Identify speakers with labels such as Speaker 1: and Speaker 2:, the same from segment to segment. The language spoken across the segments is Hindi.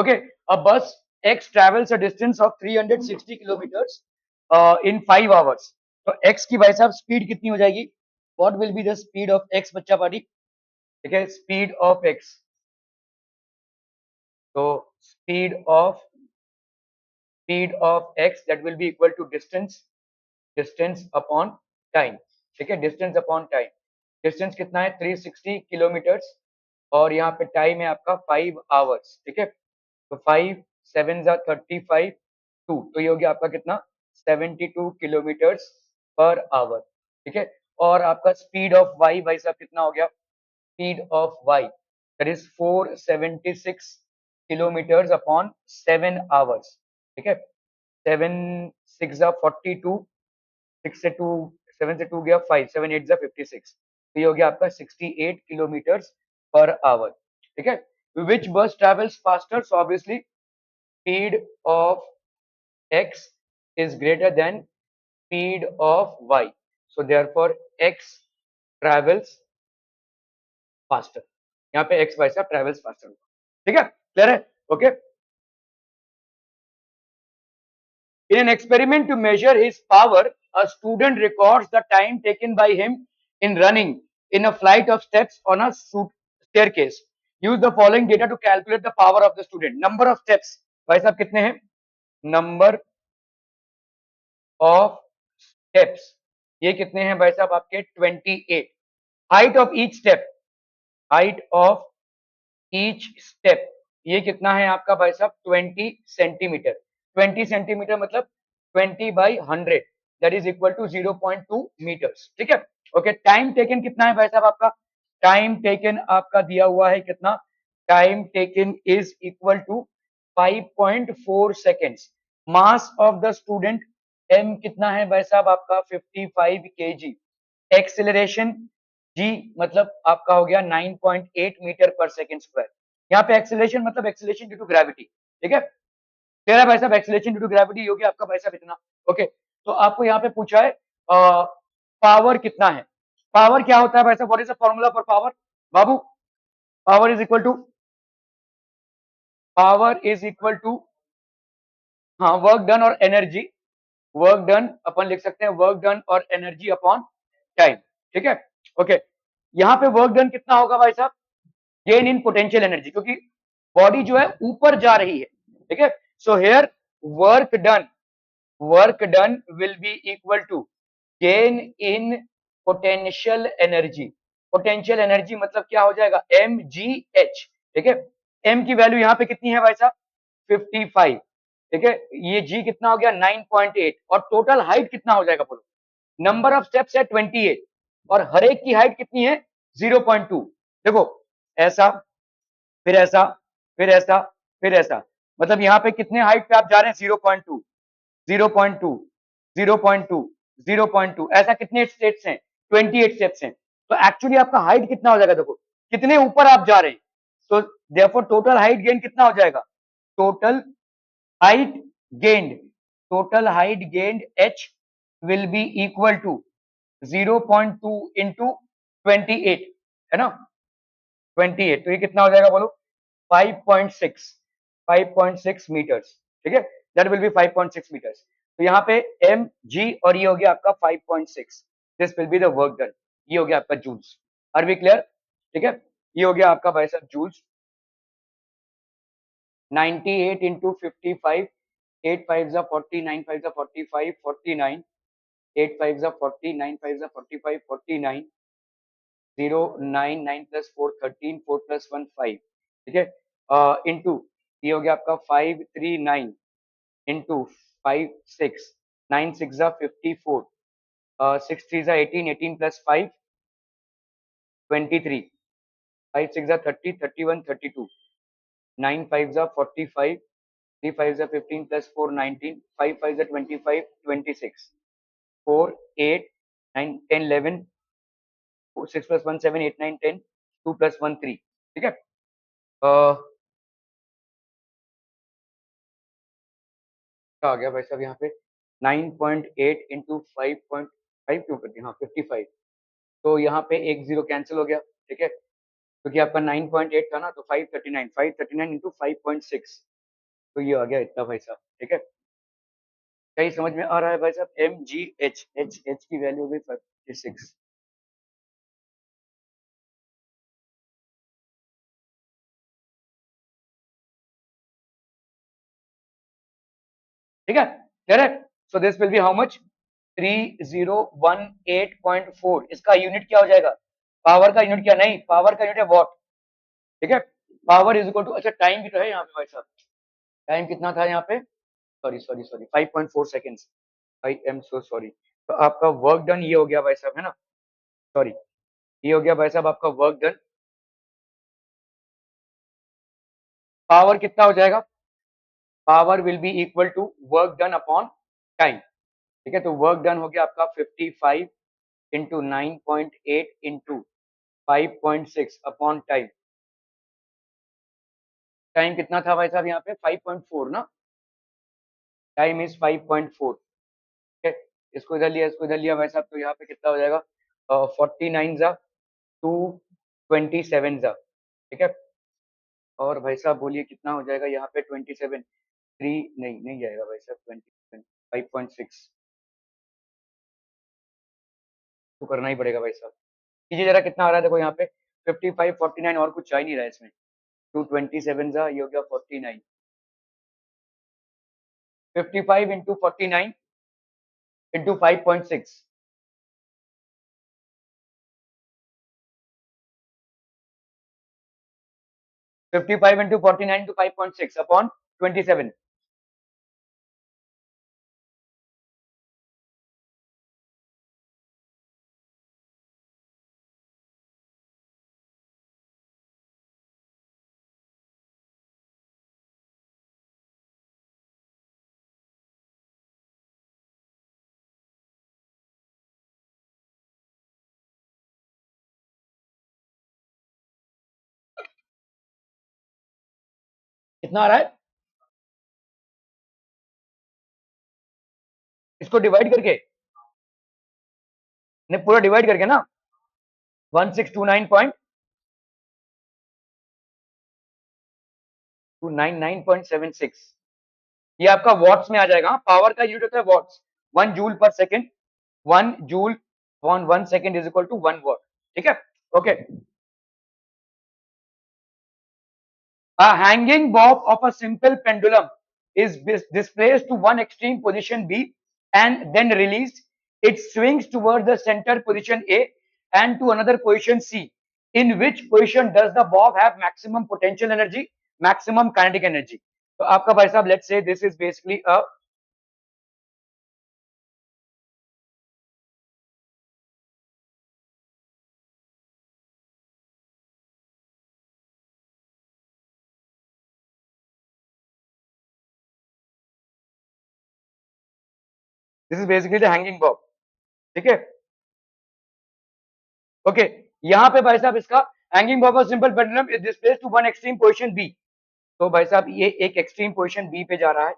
Speaker 1: Okay, a bus X travels a distance of 360 kilometers in 5 hours. तो X की भाई साहब स्पीड कितनी हो जाएगी? What will be the speed of X बच्चा पार्टी? ठीक है, स्पीड ऑफ X. तो speed of X that will be equal to distance upon time. ठीक है, डिस्टेंस अपॉन टाइम. डिस्टेंस कितना है? 360 किलोमीटर्स और यहाँ पे टाइम है आपका 5 आवर्स. ठीक है, तो 5 7 जा 35 2, तो ये हो गया आपका कितना? 72 किलोमीटर्स पर आवर. ठीक है, और आपका स्पीड ऑफ वाई भाई साहब कितना हो गया? Speed of Y that is 476 kilometres upon 7 hours. ठीक है, 7 6 जा 42, 6 से 2 7 से 2 गया 5, 7 8 जा 56, तो ये हो गया आपका 68 किलोमीटर्स पर आवर. ठीक है, विच बस travels faster? So obviously speed of x is greater than speed of y, so therefore x travels faster. यहाँ पे x भाई साहब travels faster होगा. ठीक है, क्लियर है? Okay. In an experiment to measure his power, a student records the time taken by him in running in a flight of steps on a staircase. Use the following data to calculate the power of the student. Number of steps भाई साहब कितने हैं? Number of steps ये कितने हैं भाई साहब आपके? 28. Height of each step, height of each step ये कितना है आपका भाई साहब? 20 सेंटीमीटर. 20 सेंटीमीटर मतलब 20 by 100 that is equal to 0.2 metres. ठीक है, ओके. टाइम टेकन कितना है भाई साहब आपका? टाइम टेकन आपका दिया हुआ है कितना? Time taken is equal to 5.4 seconds. Mass of the student m कितना है भाई साहब आपका? 55 kg. एक्सेलरेशन g मतलब आपका हो गया 9.8 मीटर पर सेकेंड स्क्वायर. यहाँ पे एक्सेलरेशन मतलब एक्सेलरेशन ड्यू टू ग्रेविटी. ठीक है, तेरा भाई साहब एक्सेलरेशन ड्यू टू ग्रेविटी हो गया आपका भाई साहब इतना. ओके, तो आपको यहाँ पे पूछा है पावर कितना है. पावर क्या होता है भाई साहब? What is the formula for power बाबू? पावर इज इक्वल टू हाँ वर्क डन और एनर्जी. वर्क डन अपन लिख सकते हैं वर्क डन और एनर्जी अपॉन टाइम. ठीक है, ओके. यहाँ पे वर्क डन कितना होगा भाई साहब? गेन इन पोटेंशियल एनर्जी, क्योंकि बॉडी जो है ऊपर जा रही है. ठीक है, so here work done will be equal to gain in potential energy. Potential energy मतलब क्या हो जाएगा? mgh. ठीक है, m की वैल्यू यहाँ पे कितनी है भाई साहब? 55. ठीक है, ये g कितना हो गया? 9.8. और टोटल हाइट कितना हो जाएगा बोलो? नंबर ऑफ स्टेप्स है 28 और हर एक की हाइट कितनी है? 0.2. देखो ऐसा, फिर ऐसा, फिर ऐसा, फिर ऐसा, मतलब यहाँ पे कितने हाइट पे आप जा रहे हैं? 0.2, 0.2, 0.2, 0.2, ऐसा कितने स्टेप्स हैं? 28 स्टेप्स हैं. तो एक्चुअली आपका हाइट कितना हो जाएगा? देखो कितने ऊपर आप जा रहे हैं. तो देयरफॉर टोटल हाइट गेन कितना हो जाएगा? Total height gained, total height gained h will be equal to 0.2 into 28, है ना? 28, तो ये कितना हो जाएगा बोलो? 5.6, 5.6 मीटर्स. ठीक है, दैट विल बी 5.6 मीटर्स. तो यहाँ पे एम जी और ये हो गया आपका 5.6. This will be the work done. ये हो गया आपका जूल्स. Are we clear? ठीक है, ये हो गया आपका भाई साहब जूल्स. 98 इंटू 55, 8 5 जा 40, 9 5 जा 45, 49, 8 5 जा 40, 9 5 जा 45, 49, 0 9 9 प्लस 4 13, 4 प्लस 1 5. ठीक है, इंटू ये हो गया आपका 539 इंटू 5 6, 9 6 जा 54, 6 3 जा 18, 18 प्लस 5 23, 5 6 जा 30, 31 32, 9 5 जा 45, 3 5 जा 15 प्लस 4 19, 5 5 जा 25 26, 4 8 9 10 11, 6 प्लस 1 7 8 9 10, 2 प्लस 1 3. ठीक है, क्या आ गया भाई साहब यहाँ पे? 9.8 इंटू 5.5 क्यों कर दिया? हाँ 55. तो यहाँ पे एक जीरो कैंसिल हो गया. ठीक है, क्योंकि आपका 9.8 था ना, तो 539 इंटू 5.6, तो ये आ गया इतना भाई साहब। ठीक है, कहीं समझ में आ रहा है भाई साहब? एच की वैल्यू भी 56। ठीक है, correct. So this will be how much? 3018.4। इसका यूनिट क्या हो जाएगा? पावर का यूनिट क्या? नहीं, पावर का यूनिट है वॉट। ठीक है, पावर इज इक्वल टू, अच्छा टाइम भी तो है यहाँ पे भाई साहब। टाइम कितना था यहाँ पे? Sorry sorry sorry, 5.4 seconds. I am so sorry. तो आपका वर्क डन ये हो गया भाई साहब, है ना? सॉरी, ये हो गया भाई साहब आपका वर्क डन। पावर कितना हो जाएगा? Power will be equal to work done upon time. ठीक है, तो वर्क डन हो गया आपका 55 into 9.8 into 5.6 upon time. Time कितना था भाई साहब यहाँ पे? 5.4 ना, टाइम इज 5.4। ठीक है, इसको इधर लिया, इसको इधर लिया भाई साहब, तो यहाँ पे कितना हो जाएगा? 49 जा 227 जा। ठीक है, और भाई साहब बोलिए कितना हो जाएगा यहाँ पे? 27 3, नहीं नहीं जाएगा भाई साहब, 20 5.6 तो करना ही पड़ेगा भाई साहब। कीजिए जरा कितना आ रहा है, देखो यहाँ पे 55 49 और कुछ आ ही नहीं रहा है इसमें। 227 जा, ये हो गया 49। 55 into 49 into 5.6, 55 into 49 into 5.6 upon 27। कितना आ रहा है इसको डिवाइड करके? नहीं, पूरा डिवाइड करके ना, 1629.299.76। ये आपका वॉट्स में आ जाएगा। पावर का यूनिट होता है watts, 1 joule per second. 1 joule on 1 second is equal to 1 watt. ठीक है, okay. A hanging bob of a simple pendulum is displaced to one extreme position B and then released. It swings towards the center position A and to another position C. In which position does the bob have maximum potential energy, maximum kinetic energy? तो आपका भाई साहब, let's say this is basically a, this is basically the hanging bob। ठीक है, ओके। यहाँ पे भाई साहब इसका hanging bob of simple pendulum is displaced to one extreme position B. तो भाई साहब ये एक एक्सट्रीम पोजीशन बी पे जा रहा है।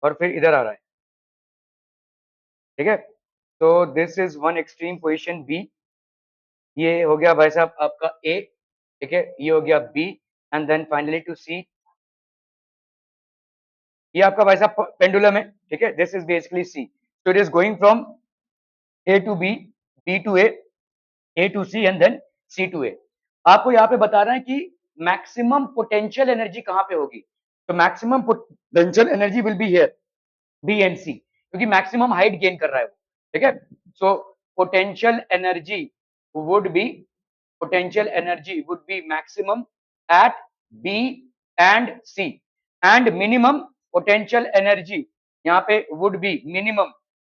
Speaker 1: और फिर इधर आ रहा है। ठीक है, तो this is one extreme position B. ये हो गया भाई साहब आपका ए। ठीक है, ये हो गया B and then finally to C. ये आपका भाई साहब पेंडुलम है। ठीक है, this is basically C. So it is going from A to B, B to A to C and then C to A. आपको यहाँ पे बता रहे हैं कि मैक्सिमम पोटेंशियल एनर्जी कहाँ पे होगी। तो maximum potential energy will be here, B and C, क्योंकि मैक्सिमम हाइट गेन कर रहा है वो। ठीक है, so potential energy would B, potential energy would be maximum at B and C and minimum potential energy यहाँ पे would be minimum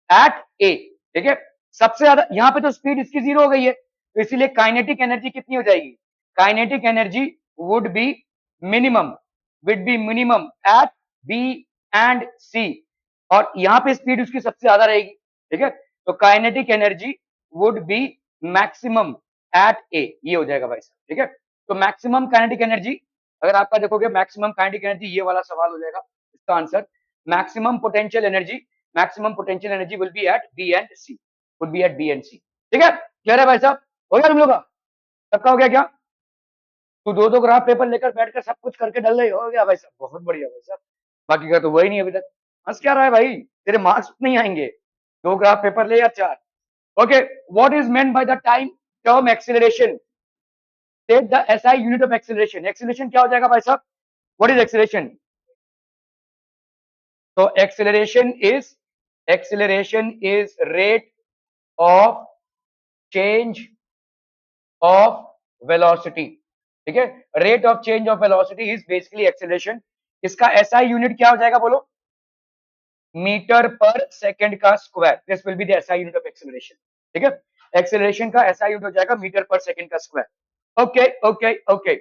Speaker 1: at A। ठीक है, सबसे ज्यादा यहाँ पे तो स्पीड इसकी 0 हो गई है, तो इसीलिए काइनेटिक एनर्जी कितनी हो जाएगी? Kinetic energy would be minimum, would be minimum at B and C, और यहाँ पे स्पीड उसकी सबसे ज्यादा रहेगी। ठीक है, तो kinetic energy would be maximum at A, ये हो जाएगा भाई साहब। ठीक है, तो मैक्सिमम काइनेटिक एनर्जी अगर आपका देखोगे मैक्सिमम काइनेटिक एनर्जी, ये वाला सवाल हो जाएगा इसका answer. Maximum potential energy, maximum potential energy will be at B and C, would be at B and C. ठीक है, क्लियर है भाई साहब? हो गया तुम लोग का? सबका हो गया क्या? तू दो दो ग्राफ पेपर लेकर बैठकर सब कुछ करके डल रही, हो गया भाई साहब, बहुत बढ़िया भाई साहब। बाकी का तो वही नहीं अभी तक। हंस क्या रहा है भाई, तेरे मार्क्स नहीं आएंगे, दो ग्राफ पेपर ले या चार। Okay, what is meant by the time term acceleration? Take the SI unit of acceleration. Acceleration क्या हो जाएगा भाई साहब? What is acceleration? तो acceleration is rate of change of velocity. ठीक है, rate of change of velocity is basically acceleration. इसका एसआई यूनिट क्या हो जाएगा बोलो? मीटर पर सेकंड का square. This will be the SI unit of acceleration. ठीक है, एक्सीलरेशन का एसआई यूनिट हो जाएगा मीटर पर सेकंड का square. Okay okay okay.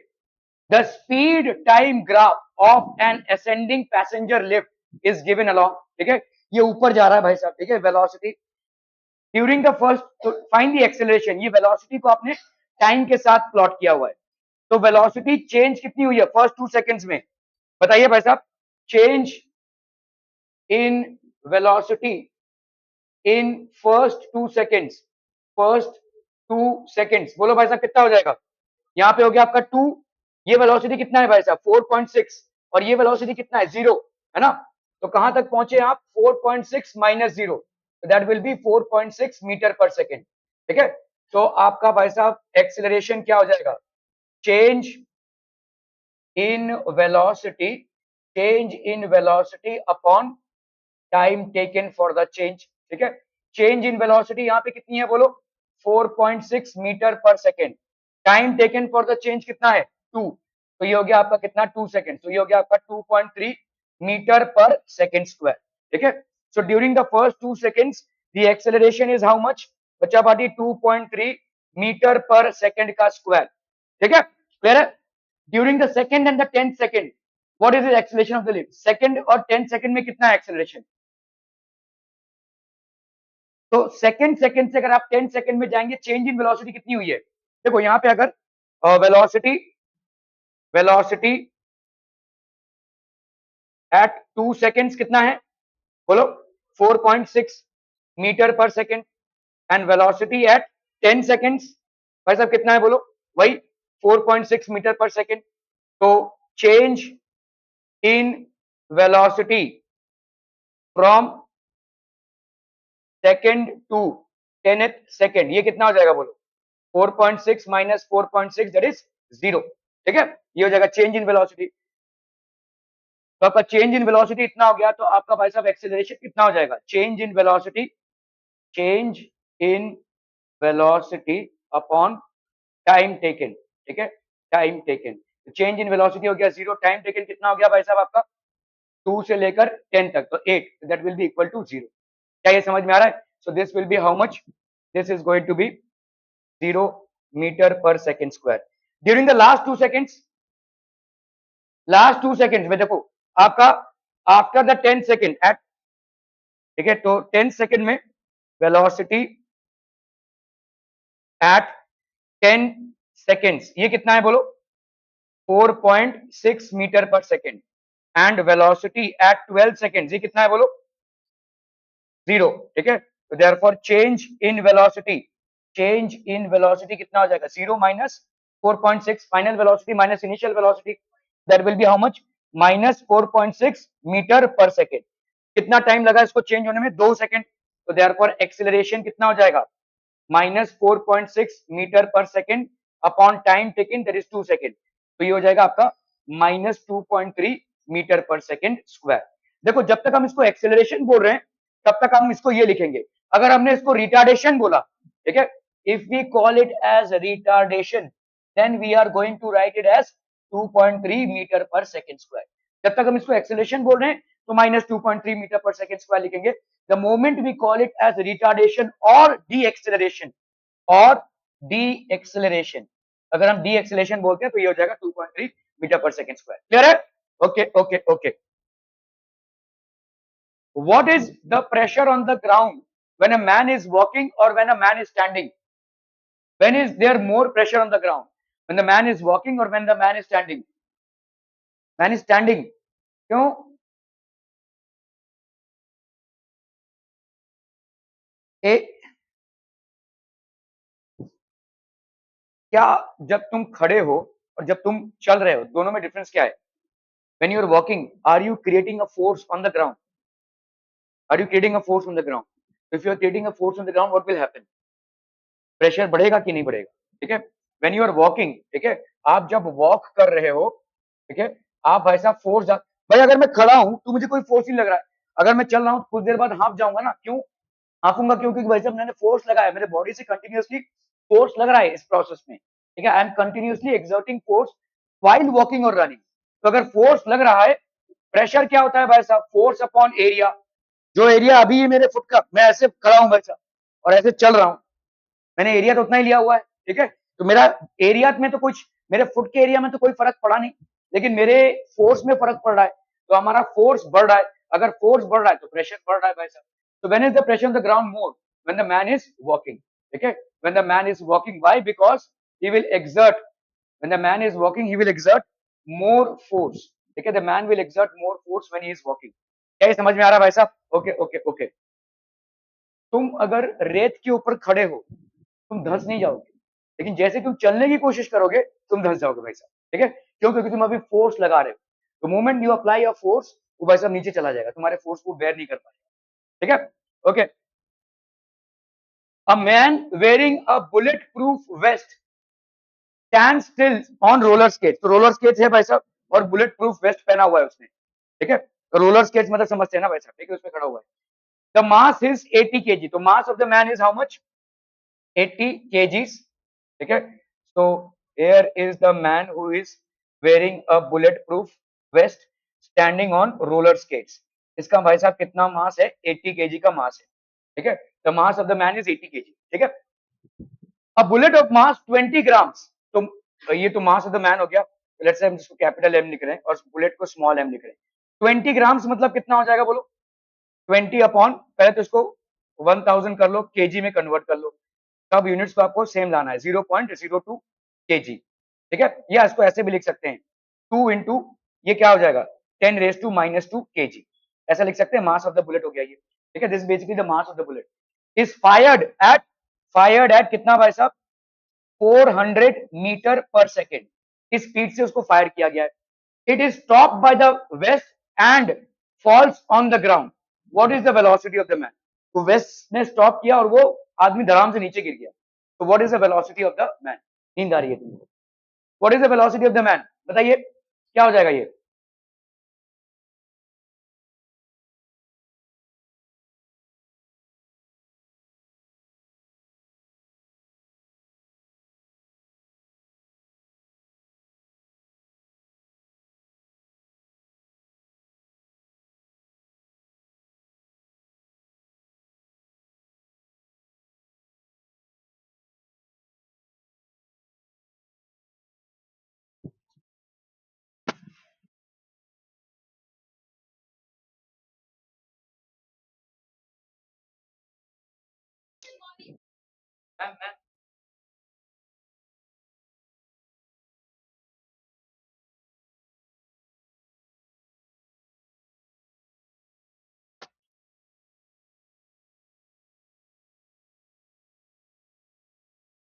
Speaker 1: The speed time graph of N ascending passenger lift is given along. ठीक है, ये ऊपर जा रहा है भाई साहब। ठीक है, velocity during the first, find the acceleration. ये वेलोसिटी को आपने टाइम के साथ प्लॉट किया हुआ है। तो वेलोसिटी चेंज कितनी हुई है फर्स्ट 2 सेकंड्स में? बताइए भाई साहब। Change in velocity in first 2 seconds, first 2 seconds, बोलो भाई साहब कितना हो जाएगा? यहाँ पे हो गया आपका 2, ये वेलोसिटी कितना है भाई साहब? 4.6, और ये वेलोसिटी कितना है? 0, है ना? तो कहां तक पहुंचे आप? 4.6 minus 0, that will be 4.6 metre per second. ठीक है, तो आपका भाई साहब एक्सीलरेशन क्या हो जाएगा? Change in velocity, change in velocity upon time taken for the change. ठीक है, चेंज इन वेलोसिटी यहाँ पे कितनी है बोलो? 4.6 metre per second. Time taken for the change कितना है? 2, तो ये हो गया आपका कितना? 2 सेकेंड, तो ये हो गया आपका 2.3 मीटर पर सेकेंड स्क्वायर। ठीक है, so during the first 2 seconds the acceleration is how much बच्चा पार्टी? 2.3 मीटर पर सेकेंड का स्क्वायर। ठीक है, क्लियर है? During the second and the 10th second what is the acceleration of the lift? Second और 10th सेकेंड में कितना है एक्सेलरेशन? तो सेकंड सेकंड से अगर आप 10 सेकंड में जाएंगे, चेंज इन वेलोसिटी कितनी हुई है? देखो यहाँ पे अगर वेलोसिटी वेलोसिटी एट 2 सेकंड्स कितना है बोलो? 4.6 metre per second. And velocity eight 10 seconds भाई साहब कितना है बोलो? वही 4.6 मीटर पर सेकंड। तो change in velocity from second to 10th second, ये कितना हो जाएगा बोलो? 4.6 माइनस 4.6 दैट इज 0। ठीक है, ये हो जाएगा चेंज इन वेलोसिटी। तो आपका चेंज इन वेलोसिटी इतना हो गया, तो आपका भाई साहब एक्सेलरेशन कितना हो जाएगा? Change in velocity, change in velocity upon time taken. ठीक है, time taken, change in velocity हो गया 0, टाइम टेकन कितना हो गया भाई साहब आपका? 2 से लेकर 10 तक, तो 8, that will be equal to 0। क्या ये समझ में आ रहा है? So this will be how much? This is going to be 0 metre per second square. During the last 2 seconds, last 2 seconds में देखो आपका आफ्टर द 10 सेकेंड एट, ठीक है, तो 10 सेकेंड में वेलोसिटी एट 10 सेकेंड्स ये कितना है बोलो? 4.6 metre per second. And velocity at 12 seconds ये कितना है बोलो? 0। ठीक है, तो therefore change in velocity, change in velocity कितना हो जाएगा? 0 minus 4.6, final velocity minus initial velocity, that will be how much? Minus 4.6 metre per second. कितना टाइम लगा इसको चेंज होने में? 2 सेकेंड। तो देयरफॉर एक्सीलरेशन कितना हो जाएगा? Minus 4.6 metre per second upon time taken that is 2 second, तो ये हो जाएगा आपका minus 2.3 metre per second square. देखो जब तक हम इसको एक्सेलरेशन बोल रहे हैं तब तक हम इसको ये लिखेंगे। अगर हमने इसको रिटार्डेशन बोला, ठीक है, if we call it as retardation then we are going to write it as 2.3 metre per second square. जब तक हम इसको एक्सेलरेशन बोल रहे हैं तो minus 2.3 metre per second square लिखेंगे। The moment we call it as retardation और डी एक्सेलरेशन, और डी एक्सेलरेशन, अगर हम डी एक्सेलरेशन बोलते हैं तो ये हो जाएगा 2.3 metre per second square. Clear है? Okay okay okay. What is the pressure on the ground when a man is walking or when a man is standing? When is there more pressure on the ground? When the man is walking or when the man is standing? Man is standing, क्यों? ए, क्या जब तुम खड़े हो और जब तुम चल रहे हो, दोनों में डिफरेंस क्या है? When you are walking, are you creating a force on the ground? Are you creating a force on the ground? If you are creating a force on the ground, what will happen? Pressure बढ़ेगा कि नहीं बढ़ेगा? ठीक है, व्हेन यू आर वॉकिंग, ठीक है, आप जब वॉक कर रहे हो, ठीक है, आप भाई साहब फोर्स, भाई अगर मैं खड़ा हूं तो मुझे कोई फोर्स नहीं लग रहा है, अगर मैं चल रहा हूं कुछ देर बाद हाँफ जाऊंगा ना, क्यों हाँफूंगा? क्योंकि भाई साहब मैंने फोर्स लगाया, मेरे बॉडी से कंटिन्यूअसली फोर्स लग रहा है इस प्रोसेस में, ठीक है, I am continuously exerting force while walking और रनिंग। तो अगर फोर्स लग रहा है, प्रेशर क्या होता है भाई साहब? Force upon area. जो एरिया अभी ये मेरे फुट का, मैं ऐसे खड़ा हूं भाई साहब और ऐसे चल रहा हूं, मैंने एरिया तो उतना ही लिया हुआ है, ठीक है, तो मेरा एरिया में तो कुछ, मेरे फुट के एरिया में तो कोई फर्क पड़ा नहीं, लेकिन मेरे फोर्स में फर्क पड़ रहा है, तो हमारा फोर्स बढ़ रहा है, अगर फोर्स बढ़ रहा है तो प्रेशर बढ़ रहा है भाई साहब। तो when is the pressure on the ground more? When the man is walking, ठीक है, when the man is walking, why? Because he will exert, when the man is walking he will exert more force, ठीक है, the man will exert more force when he is walking. क्या ये समझ में आ रहा है भाई साहब? Okay okay okay. तुम अगर रेत के ऊपर खड़े हो, तुम धंस नहीं जाओगे, लेकिन जैसे तुम चलने की कोशिश करोगे, तुम धंस जाओगे भाई साहब, ठीक है, क्यों? क्योंकि तुम अभी फोर्स लगा रहे हो, तो moment you apply a force, वो भाई साहब नीचे चला जाएगा, तुम्हारे फोर्स को बेयर नहीं कर पाएगा, ठीक है, okay. A man wearing a bullet proof vest stand still on roller skate, तो रोलर स्केट है भाई साहब और बुलेट प्रूफ वेस्ट पहना हुआ है उसने, ठीक है, तो रोलर स्केट मतलब समझते हैं ना भाई साहब, ठीक है, उसमें खड़ा हुआ है। द मास इज 80 kg, तो मास of the man is how much? 80 kgs, ठीक है, so here is the man who is wearing a bulletproof vest standing on roller skates, इसका भाई साहब कितना मास है? 80 kg का मास है, ठीक है, the mass of the man is 80 kg, ठीक है। a bullet of mass 20 grams, तो ये तो मास ऑफ द मैन हो गया, लेट्स से हम इसको कैपिटल एम लिख रहे हैं और बुलेट को स्मॉल एम लिख रहे हैं, 20 ग्राम्स मतलब कितना हो जाएगा बोलो? 20 अपॉन, पहले तो इसको 1000 कर लो, केजी में कन्वर्ट कर लो, सब यूनिट्स को आपको सेम लाना है, 0.02 केजी, ठीक है, या इसको ऐसे भी लिख सकते हैं, 2 इंटू ये क्या हो जाएगा? 10⁻² केजी, ऐसा लिख सकते हैं, मास ऑफ द बुलेट हो गया ये, ठीक है, this basically the mass of the bullet is fired eight कितना भाई साहब? 400 मीटर पर सेकेंड, इस स्पीड से उसको फायर किया गया है। It is stop by the vest and falls on the ground, what is the velocity of the man? तो वेस्ट ने स्टॉप किया और वो आदमी धड़ाम से नीचे गिर गया, तो what is the velocity of the man? नींद आ रही है तुमको? What is the velocity of the man, बताइए क्या हो जाएगा ये?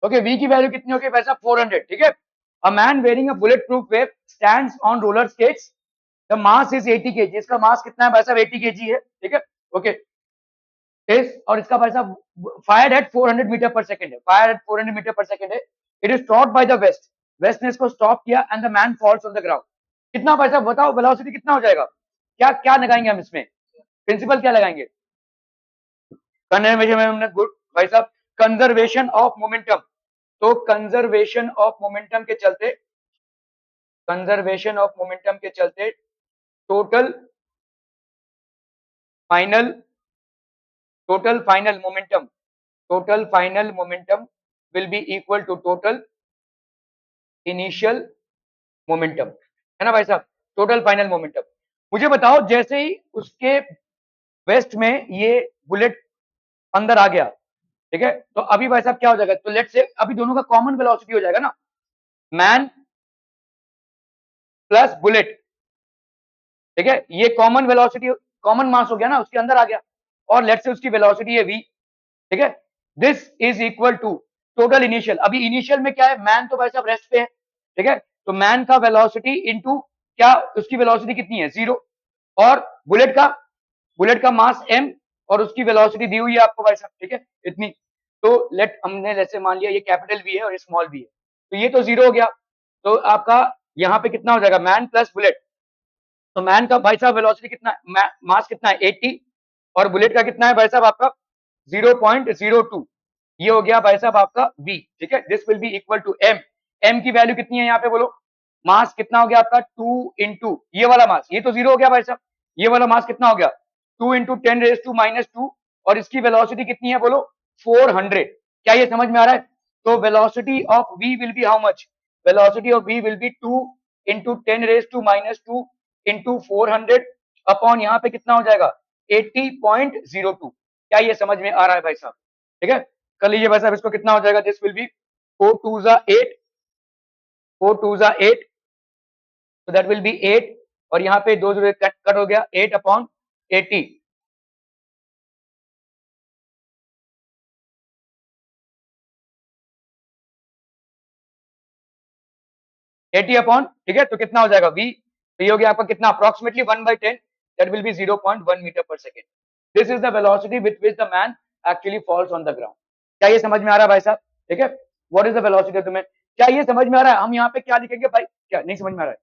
Speaker 1: ओके, वी की वैल्यू कितनी होगी वैसा? 400, ठीक है। अ man wearing a bullet proof waste stands on roller skates, the mass is 80 KG, इसका मास कितना है भाई साहब? 80 केजी है, ठीक है, ओके। इस और इसका भाई साहब fire at 400 metre per second है, fire at 400 metre per second है। It is stop by the vest, vest ने इसको स्टॉप किया and the man falls on the ground. कितना भाई साहब बताओ, वेलोसिटी कितना हो जाएगा? क्या क्या लगाएंगे हम इसमें? प्रिंसिपल क्या लगाएंगे? कंजर्वेशन में हमने गुड भाई साहब, कंजर्वेशन ऑफ मोमेंटम, तो कंजर्वेशन ऑफ मोमेंटम के चलते, कंजर्वेशन ऑफ मोमेंटम के चलते total final, total final momentum, total final momentum will be equal to total initial momentum, है ना भाई साहब? Total final momentum. मुझे बताओ, जैसे ही उसके वेस्ट में ये बुलेट अंदर आ गया, ठीक है, तो अभी भाई साहब क्या हो जाएगा? तो लेट से अभी दोनों का कॉमन वेलोसिटी हो जाएगा ना, मैन प्लस बुलेट, ठीक है, ये कॉमन वेलोसिटी, कॉमन मास हो गया ना, उसके अंदर आ गया, और लेट्स से उसकी वेलोसिटी है v, ठीक है। This is equal to total initial, अभी इनिशियल में क्या है, मैन तो भाई साहब रेस्ट पे है, ठीक है, तो मैन का वेलोसिटी इनटू क्या, उसकी वेलोसिटी कितनी है 0, और बुलेट का मास m, और उसकी वेलोसिटी दी हुई है आपको भाई साहब, ठीक है, इतनी। तो लेट हमने जैसे मान लिया ये कैपिटल V है और ये स्मॉल v है, तो ये तो 0 हो गया, तो आपका यहाँ पे कितना हो जाएगा, मैन प्लस बुलेट, तो मैन का भाई साहब वेलोसिटी कितना है, मास कितना है 80, और बुलेट का कितना है भाई साहब आपका 0.02, ये हो गया भाई साहब आपका v, ठीक है। This will be equal to m, m की वैल्यू कितनी है यहाँ पे बोलो, मास कितना हो गया आपका 2 इंटू ये वाला मास, ये तो 0 हो गया भाई साहब, ये वाला मास कितना हो गया 2 इंटू 10⁻⁻², और इसकी वेलोसिटी कितनी है बोलो 400, क्या ये समझ में आ रहा है। तो velocity of v will be how much, velocity of v will be 2 into 10⁻² into 400 upon यहाँ पे कितना हो जाएगा 80.02, क्या ये समझ में आ रहा है भाई साहब, ठीक है। कर लीजिए भाई साहब, इसको कितना हो जाएगा, दिस विल बी 4 2 8, 4 2 8, तो दैट विल बी 8, और यहाँ पे 2 0 कट हो गया 8/80, 80 अपॉन, ठीक है, तो कितना हो जाएगा v, तो ये हो गया आपका कितना approximately 1/10, that will be 0.1 metre per second. This is the velocity with which the man actually falls on the ground, क्या ये समझ में आ रहा है भाई साहब, ठीक है। What is the velocity of the man, क्या ये समझ में आ रहा है, हम यहाँ पे क्या लिखेंगे भाई, क्या नहीं समझ में आ रहा है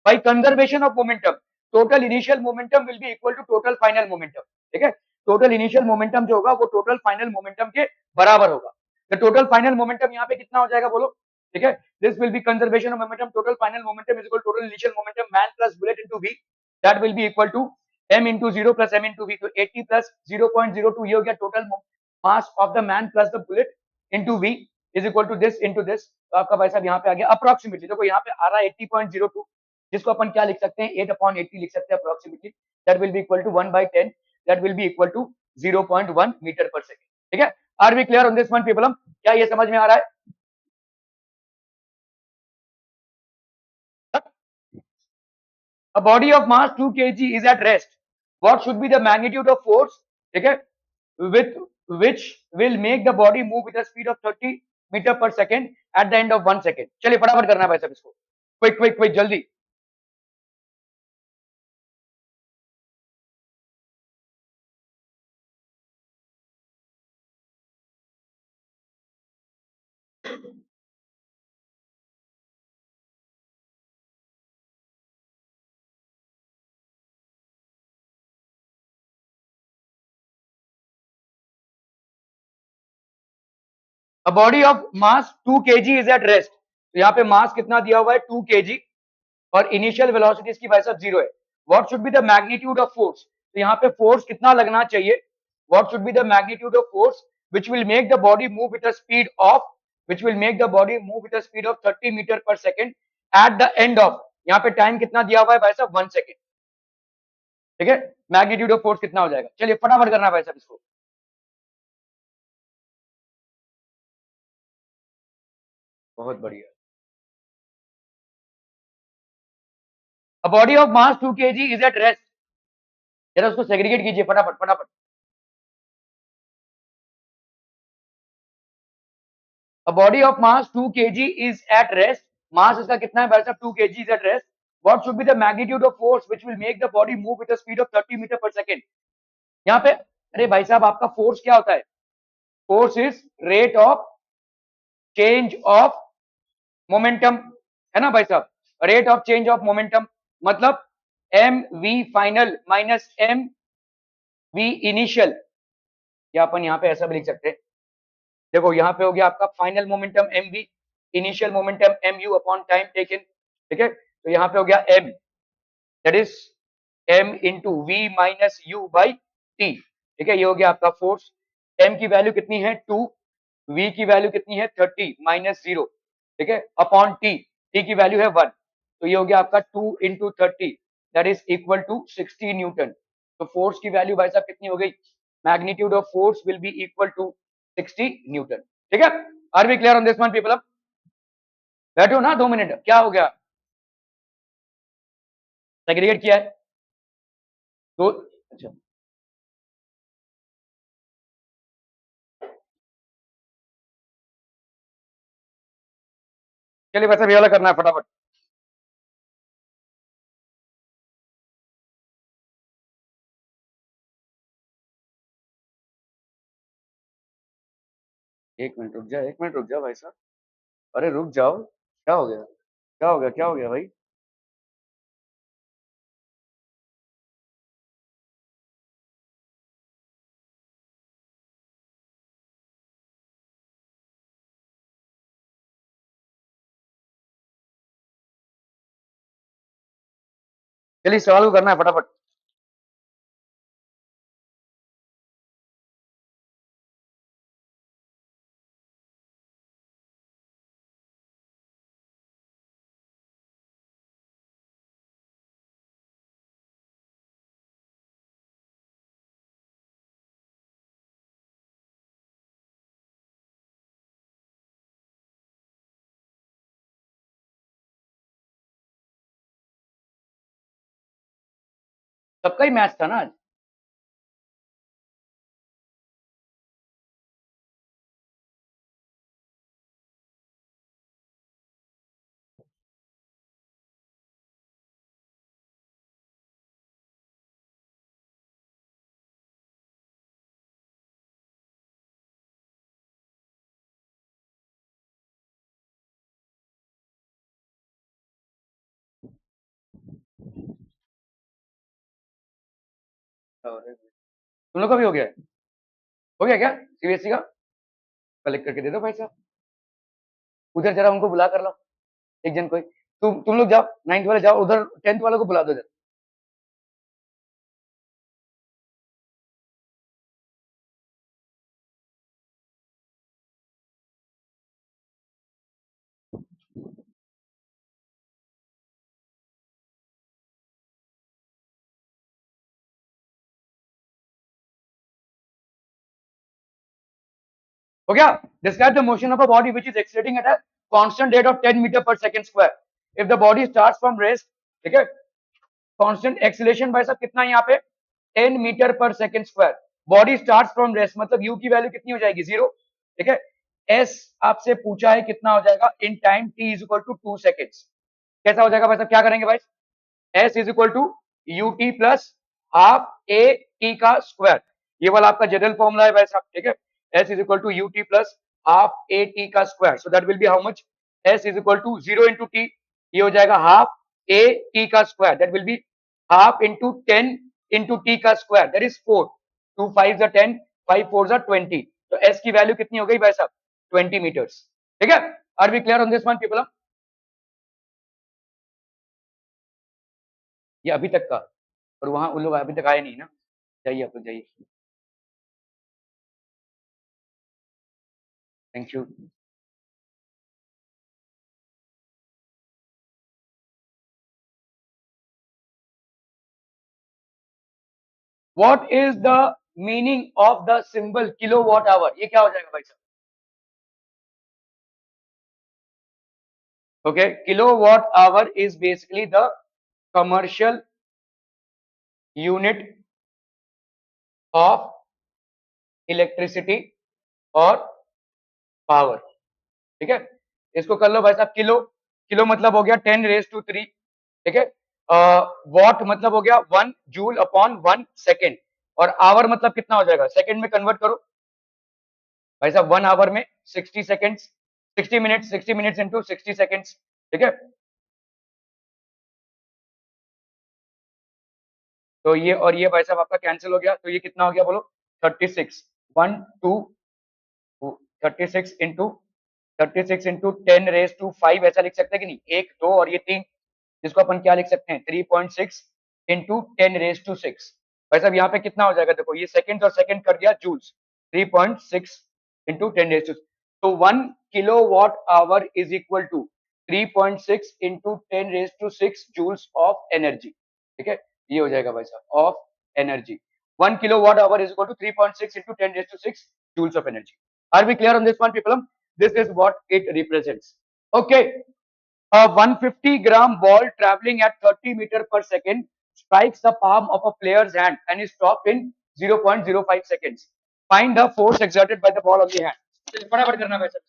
Speaker 1: भाई, conservation of momentum, total initial momentum will be equal to total final momentum, ठीक है, टोटल इनिशियल मोमेंटम जो होगा वो टोटल फाइनल मोमेंटम के बराबर होगा, तो टोटल फाइनल मोमेंटम यहाँ पे कितना हो जाएगा बोलो, ठीक है। This will be conservation of momentum, total final momentum is equal total initial momentum man plus bullet into v, that will be equal to m into 0 plus m into v, तो 80 प्लस 0.02 ये हो गया total mass of the man plus the bullet into v is equal to this into this, तो आपका भाई साहब यहाँ पे आ गया अप्रोक्सीमेटली, देखो यहाँ पे आ रहा है 80.02, जिसको अपन क्या लिख सकते हैं 8/80 लिख सकते हैं approximately, that will be equal to 1/10, that will be equal to 0.1 metre per second, ठीक है। Are we clear on this one people, क्या ये समझ में आ रहा है। A body of mass 2 kg is at rest. What should be the magnitude of force, ठीक है, with which will make the body move with a speed of 30 metre per second at the end of 1 second। चलिए फटाफट करना है भाई साहब इसको, क्विक क्विक क्विक जल्दी। A body of mass 2 kg is at rest, तो यहाँ पे मास कितना दिया हुआ है 2 kg, और इनिशियल वेलोसिटी इसकी भाई साहब 0 है। What should be the magnitude of force, तो यहाँ पे फोर्स कितना लगना चाहिए, what should be the magnitude of force which will make the body move with the speed of, which will make the body move with the speed of 30 metre per second at the end of, यहाँ पे टाइम कितना दिया हुआ है भाई साहब 1 सेकेंड, ठीक है। मैग्नीट्यूड ऑफ फोर्स कितना हो जाएगा, चलिए फटाफट करना है भाई साहब इसको। बहुत बढ़िया। A body of mass 2 kg is at rest, जरा उसको सेग्रीगेट कीजिए फटाफट फटाफट। A body of mass 2 kg is at rest, मास इसका कितना है भाई साहब 2 kg is at rest, what should be the magnitude of force which will make the body move with a speed of 30 metre per second. यहाँ पे अरे भाई साहब आपका फोर्स क्या होता है, force is rate of change of momentum, है ना भाई साहब, rate of change of momentum, मतलब M V final minus M V initial, या अपन यहाँ पे ऐसा भी लिख सकते हैं, देखो यहाँ पे हो गया आपका final momentum M V, initial momentum M U upon time taken, ठीक है, तो यहाँ पे हो गया M, that is M into V minus U by T, ठीक है, ये हो गया आपका फोर्स। एम की वैल्यू कितनी है 2, वी की वैल्यू कितनी है 30 माइनस 0, ठीक है, अपॉन टी, टी की वैल्यू है 1, तो ये हो गया आपका 2 into 30 that is equal to 60 newton. तो फोर्स की वैल्यू भाई साहब कितनी हो गई, magnitude of force will be equal to 60 newton, ठीक है। Are we clear on this one people, अब बैठो ना 2 मिनट, क्या हो गया, सेग्रीगेट किया है, तो अच्छा चलिए वैसे भी वाला करना है फटाफट। एक मिनट रुक जा, एक मिनट रुक जा भाई साहब। अरे रुक जाओ, क्या हो गया, क्या हो गया, क्या हो गया भाई। चलिए सवाल को करना है फटाफट। सबका ही मैच था ना आज। तुम लोग का भी हो गया है? हो गया क्या सीबीएसई का? कलेक्ट करके दे दो भाई साहब। उधर जरा उनको बुला कर लो, एक जन कोई। तुम लोग जाओ, 9th वाले जाओ उधर, 10th वालों को बुला दो इधर। हो गया। Describe the motion of a body which is accelerating at a constant rate of 10 metre per second square if the body starts from rest. ठीक है, कांस्टेंट एक्सीलरेशन भाई साहब कितना है यहाँ पे, 10 metre per second square. Body starts from rest मतलब यू की वैल्यू कितनी हो जाएगी, 0। ठीक है, एस आपसे पूछा है कितना हो जाएगा in time T is equal to 2 seconds. कैसा हो जाएगा भाई साहब, क्या करेंगे भाई, S is equal to U T plus half A T का स्क्वायर। ये वाला आपका जनरल फॉर्मूला है भाई साहब। ठीक है, S is equal to U T plus half A T का square, so that will be how much, S is equal to 0 into T, ये हो जाएगा हाफ ए टी का square, that will be half into 10 into T का स्क्वायर, दैट इज 4। 2 5 10, 5 4 20। तो एस की वैल्यू कितनी हो गई भाई साहब, 20 मीटर्स। ठीक है, are we clear on this one people? ये अभी तक का, और वहां उन लोग अभी तक आए नहीं ना। जाइए आप लोग जाइए। Thank you. What is the meaning of the symbol kilo watt hour, ये क्या हो जाएगा भाई साहब? Okay, kilo watt hour is basically the commercial unit of electricity और पावर। ठीक है, इसको कर लो भाई साहब किलो। किलो मतलब हो गया 10⁻3। ठीक है, वॉट मतलब हो गया 1 जूल अपॉन 1 सेकेंड, और आवर मतलब कितना हो जाएगा, सेकेंड में कन्वर्ट करो भाई साहब। 1 आवर में 60 seconds, 60 minutes, 60 minutes into 60 seconds. ठीक है, तो ये और ये भाई साहब आपका कैंसिल हो गया, तो ये कितना हो गया बोलो, 36। 1 2 36 इंटू 10⁻5 ऐसा लिख सकते हैं कि नहीं, 1 2 और ये 3, जिसको अपन क्या लिख सकते हैं, 3.6 इंटू 10⁻6। भाई साहब यहाँ पे कितना हो जाएगा, देखो ये सेकंड और सेकंड कर दिया जूल्स, 3.6 इंटू 10⁻6। तो 1 kilo watt hour is equal to 3.6 into 10⁻6 joules of energy. ठीक है, ये हो जाएगा भाई साहब of energy. 1 kilo watt hour is equal to 3.6 into 10⁻6 joules of energy. Are we clear on this one, people? This is what it represents. Okay, a 150 gram ball traveling at 30 meter per second strikes the palm of a player's hand and is stopped in 0.05 seconds. Find the force exerted by the ball on the hand. चलिए फटाफट करना वैसे.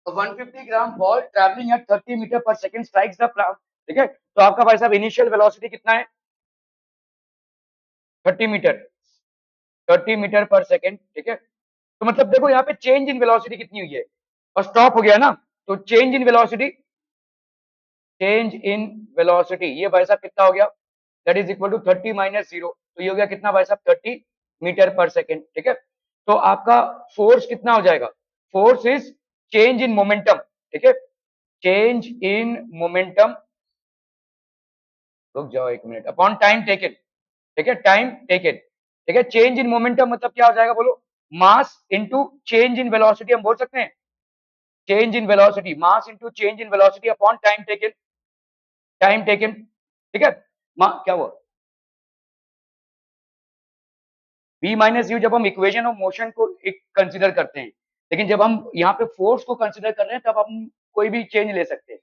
Speaker 1: A 150 gram ball travelling at 30 metre per second strikes the plane. ठीक है, तो आपका भाई साहब इनिशियल वेलोसिटी कितना है? 30 मीटर, 30 मीटर पर सेकंड. ठीक है, तो मतलब देखो यहाँ पे चेंज इन वेलोसिटी कितनी हुई है और स्टॉप हो गया ना, तो change in velocity, change in velocity ये भाई साहब कितना हो गया? That is equal to 30 minus 0, तो ये हो गया कितना भाई साहब? 30 मीटर पर सेकंड. ठीक है, तो आपका फोर्स कितना हो जाएगा? Force is change in momentum. ठीक है, चेंज इन मोमेंटम, रुक जाओ एक मिनट, अपॉन टाइम टेकन. ठीक है, टाइम टेकन. ठीक है, चेंज इन मोमेंटम मतलब क्या हो जाएगा बोलो? Mass into change in velocity हम बोल सकते हैं. Change in velocity, mass into change in velocity upon time taken, time taken. ठीक है, क्या हुआ? v माइनस यू जब हम इक्वेशन ऑफ मोशन को एक कंसिडर करते हैं, लेकिन जब हम यहाँ पे फोर्स को कंसिडर कर रहे हैं तब हम कोई भी चेंज ले सकते हैं.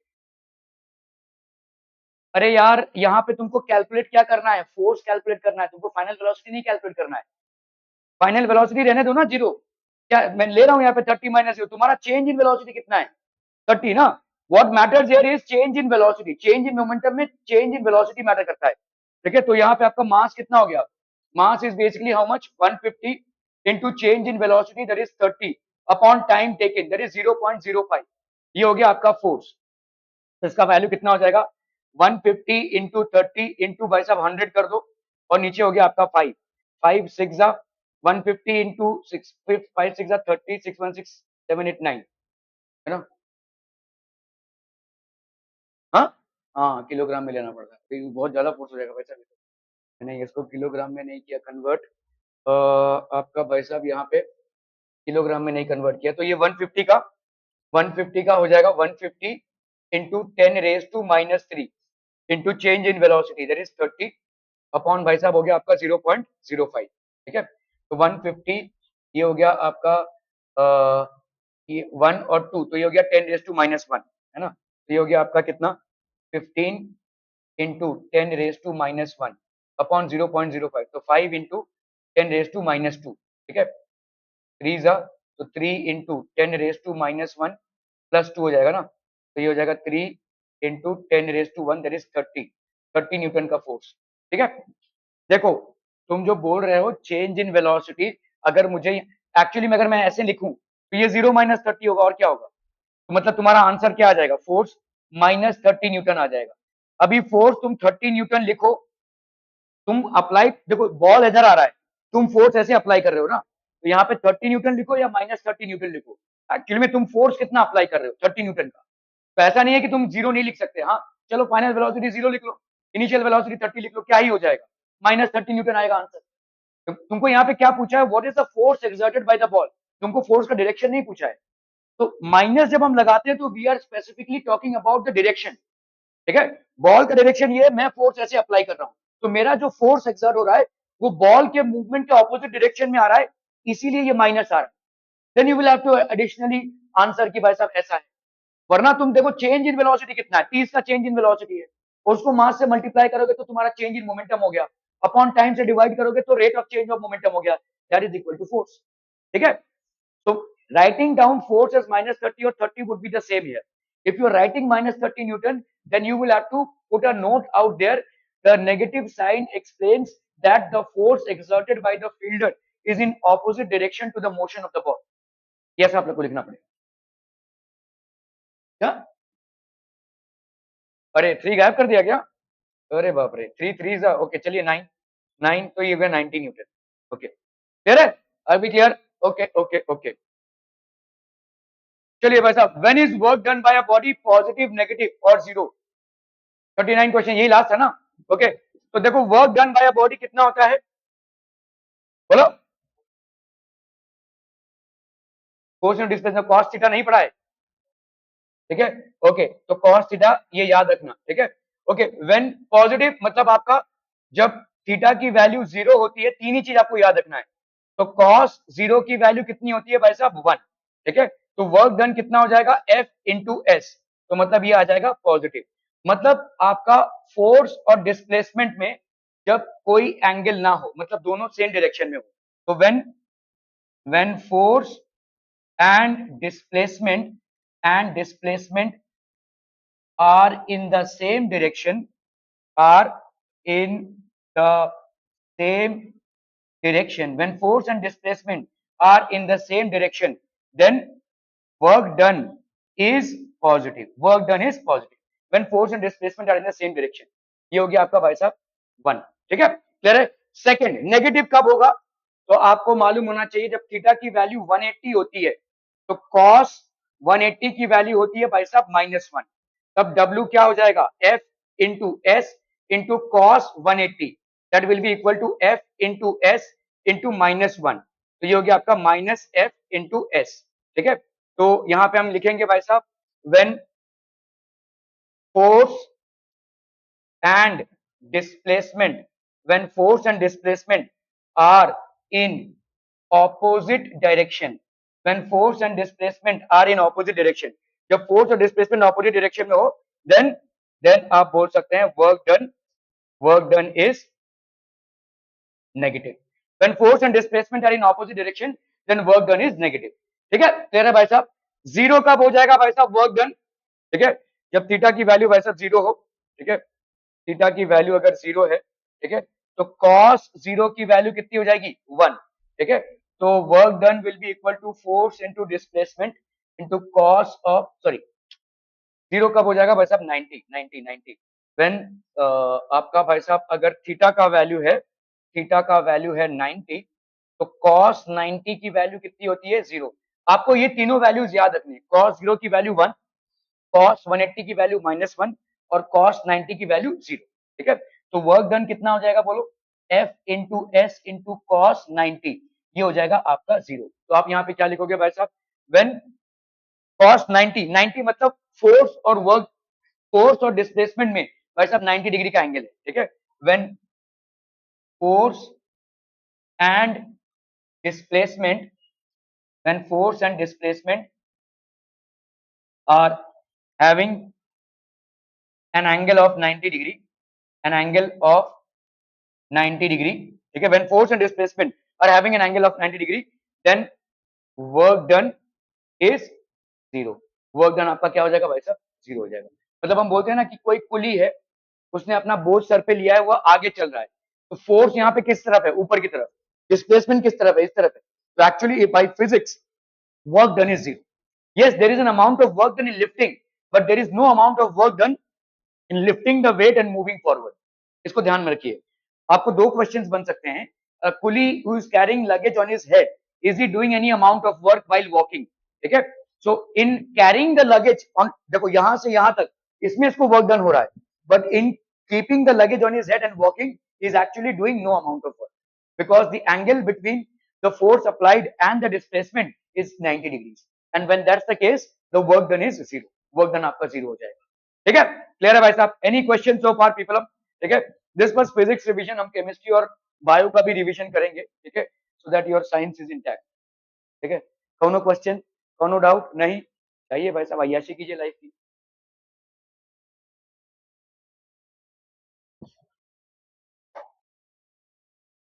Speaker 1: अरे यार यहाँ पे तुमको कैलकुलेट क्या करना है? फोर्स कैलकुलेट करना है तुमको, फाइनल वेलोसिटी नहीं कैलकुलेट करना है. फाइनल वेलोसिटी रहने दो ना जीरो. क्या मैं ले रहा हूँ यहाँ पे 30 माइनस जीरो, तुम्हारा चेंज इन वेलोसिटी कितना है? 30 ना. What matters here is change in velocity. Change in momentum में चेंज इन वेलोसिटी मैटर करता है. ठीक है, तो यहाँ पे आपका मास कितना हो गया? Mass is basically how much? 150 into change in velocity that is 30 upon time taken that is 0.05. ये हो गया आपका फोर्स. तो इसका वैल्यू कितना हो जाएगा? 150 into 30 into भाई साहब 100 कर दो और नीचे हो गया आपका 5. 5 6 जा 150 into 6 5 6 जा 30 6 1 6 7 8 9 है ना. हाँ हाँ, किलोग्राम में लेना पड़ता है, बहुत ज्यादा फोर्स हो जाएगा भाई साहब. मैंने इसको किलोग्राम में नहीं किया कन्वर्ट, आपका भाई साहब यहाँ पे किलोग्राम में नहीं कन्वर्ट किया, तो ये 150 का हो जाएगा 150 into 10 raise to minus 3 into change in velocity that is 30 upon भाई साहब हो गया आपका 0.05. ठीक है, तो 150 ये हो गया आपका ये 1 और 2, तो ये हो गया 10 रेज टू माइनस 1 है ना. तो ये हो गया आपका कितना? 15 इंटू 10⁻⁻1 अपॉन 0.05, तो 5 इंटू 10⁻⁻2, ठीक है। 3 जा तो 3 इंटू 10⁻⁻1 प्लस 2 हो जाएगा ना, तो ये हो जाएगा 3 इंटू 10⁻1, दैट इज 30 न्यूटन का फोर्स, ठीक है। देखो तुम जो बोल रहे हो चेंज इन वेलोसिटी, अगर मुझे एक्चुअली में अगर मैं ऐसे लिखूं तो ये 0 - 30 होगा, और क्या होगा, तो मतलब तुम्हारा आंसर क्या आ जाएगा, फोर्स -30 न्यूटन आ जाएगा। अभी फोर्स तुम 30 न्यूटन लिखो, तुम अप्लाई, देखो बॉल इधर आ रहा है, तुम फोर्स ऐसे अप्लाई कर रहे हो ना, तो यहाँ पे 30 न्यूटन लिखो या -30 न्यूटन लिखो, एक्चुअली में तुम फोर्स कितना अप्लाई कर रहे हो, 30 न्यूटन का। तो ऐसा नहीं है कि तुम जीरो नहीं लिख सकते, हाँ चलो फाइनल वेलोसिटी 0 लिख लो, इनिशियल वेलोसिटी 30 लिख लो, क्या ही हो जाएगा, -30 न्यूटन आएगा आंसर। तुमको यहाँ पे क्या पूछा है, what is the force exerted by the ball, तुमको फोर्स का डायरेक्शन नहीं पूछा है। तो माइनस जब हम लगाते हैं तो we are specifically talking about the direction, ठीक है। बॉल का डायरेक्शन ये है, मैं फोर्स ऐसे अप्लाई कर रहा हूं, तो मेरा जो फोर्स एक्सर्ट हो रहा है वो बॉल के मूवमेंट के ऑपोजिट डायरेक्शन में आ रहा है, इसीलिए ये माइनस आ रहा है। Then you will have to additionally answer कि भाई साहब ऐसा है, वरना तुम देखो चेंज इन वेलोसिटी कितना है, 30 का चेंज इन वेलोसिटी है, और उसको मास से मल्टीप्लाई करोगे तो तुम्हारा चेंज इन मोमेंटम हो गया, अपॉन टाइम से डिवाइड करोगे तो rate of change of momentum हो गया, that is equal to force, ठीक है। So writing down force as -30 or 30 would be the same here. If you are writing -30 Newton, then you will have to put a note out there. The negative sign explains that the force exerted by the fielder is in opposite direction to the motion of the ball. Yes, आप लोग को लिखना पड़ेगा क्या? अरे 3 गायब कर दिया क्या? अरे बाप रे, 3 3 ओके, चलिए 9 9, तो ये हो गया 90 न्यूटन। ओके क्लियर है, अभी क्लियर, ओके ओके ओके। चलिए भाई साहब, when is work done by a body positive, negative और जीरो, 39 क्वेश्चन यही लास्ट है ना। ओके तो देखो work done by a body कितना होता है, बोलो, क्वेश्चन डिस्प्लेसमेंट कॉस थीटा नहीं पढ़ा है, ठीक है। ओके तो कॉस थीटा ये याद रखना, ठीक है। ओके व्हेन पॉजिटिव मतलब आपका जब थीटा की वैल्यू 0 होती है, तीन ही चीज आपको याद रखना है। तो कॉस 0 की वैल्यू कितनी होती है भाई साहब, 1, ठीक है। तो वर्क डन कितना हो जाएगा, F इंटू एस, तो मतलब ये आ जाएगा पॉजिटिव। मतलब आपका फोर्स और डिस्प्लेसमेंट में जब कोई एंगल ना हो, मतलब दोनों सेम डायरेक्शन में हो, तो when force and displacement are in the same direction, are in the same direction, when force and displacement are in the same direction, then work done is positive, work done is positive when force and displacement are in the same direction। ये हो गया आपका भाई साहब 1, ठीक है, क्लियर है। सेकंड नेगेटिव कब होगा, तो आपको मालूम होना चाहिए जब थीटा की वैल्यू 180 होती है, तो cos 180 की वैल्यू होती है भाई साहब -1, तब W क्या हो जाएगा, F into S into cos 180, that will be equal to F into S into -1, तो ये हो गया आपका -F इंटू एस, ठीक है। तो यहां पे हम लिखेंगे भाई साहब when force and displacement, when force and displacement are in opposite direction, when force and displacement are in opposite direction, जब फोर्स और डिस्प्लेसमेंट ऑपोजिट डायरेक्शन में हो, देन आप बोल सकते हैं work done is negative. When force and displacement are in opposite direction, then work done is negative, ठीक है, क्लियर है भाई साहब। जीरो कब हो जाएगा भाई साहब वर्क डन, ठीक है, जब थीटा की वैल्यू भाई साहब जीरो हो, ठीक है, थीटा की वैल्यू अगर जीरो है, ठीक है, तो कॉस जीरो की वैल्यू कितनी हो जाएगी 1, ठीक है। तो work done will be equal to force into displacement into cos of, sorry, zero कब हो जाएगा भाई साहब 90 व्हेन आपका भाई साहब अगर थीटा का वैल्यू है 90, तो कॉस 90 की वैल्यू कितनी होती है, जीरो। आपको ये तीनों वैल्यूज याद रखनी है, कॉस जीरो की वैल्यू 1, कॉस 180 की वैल्यू -1 और कॉस 90 की वैल्यू 0, ठीक है। तो वर्क डन कितना हो जाएगा बोलो, F into S into cos 90, ये हो जाएगा आपका 0। तो आप यहाँ पे क्या लिखोगे भाई साहब, व्हेन कॉस 90 मतलब फोर्स और डिस्प्लेसमेंट में भाई साहब 90 डिग्री का एंगल है, ठीक है। When force and displacement when force and displacement are having an angle of 90 degree, an angle of 90 degree, ठीक है, when force and displacement are having an angle of 90 degree, then work done is zero. Work done आपका क्या हो जाएगा भाई साहब, जीरो हो जाएगा. मतलब हम बोलते हैं ना कि कोई कुली है, उसने अपना बोझ सर पे लिया है, वो आगे चल रहा है, तो फोर्स यहाँ पे किस तरफ है, ऊपर की तरफ, डिस्प्लेसमेंट किस तरफ है, इस तरफ है. तो actually by physics work done is zero. Yes, there is an amount of work done in lifting, but there is no amount of work done in lifting the weight and moving forward. इसको ध्यान में रखिए. आपको दो क्वेश्चंस बन सकते हैं. A coolie who is carrying luggage on his head, is he doing any amount of work while walking? ठीक है. So in carrying the luggage on, देखो यहां से यहां तक इसमें इसको वर्क डन हो रहा है, but in keeping the luggage on his head and walking is actually doing no amount of work, because the angle between the force applied and the displacement is 90 degrees, and when that's the case the work done is zero. work done आपका जीरो हो जाएगा. ठीक है, क्लियर है भाई साहब? एनी क्वेश्चन सो फार पीपल? ठीक है, दिस वाज फिजिक्स रिवीजन. हम केमिस्ट्री और बायो का भी रिवीजन करेंगे, ठीक है, so that your science is intact. ठीक है, कोनो क्वेश्चन, कोनो डाउट नहीं चाहिए भाई साहब, अय्याशी कीजिए लाइफ की.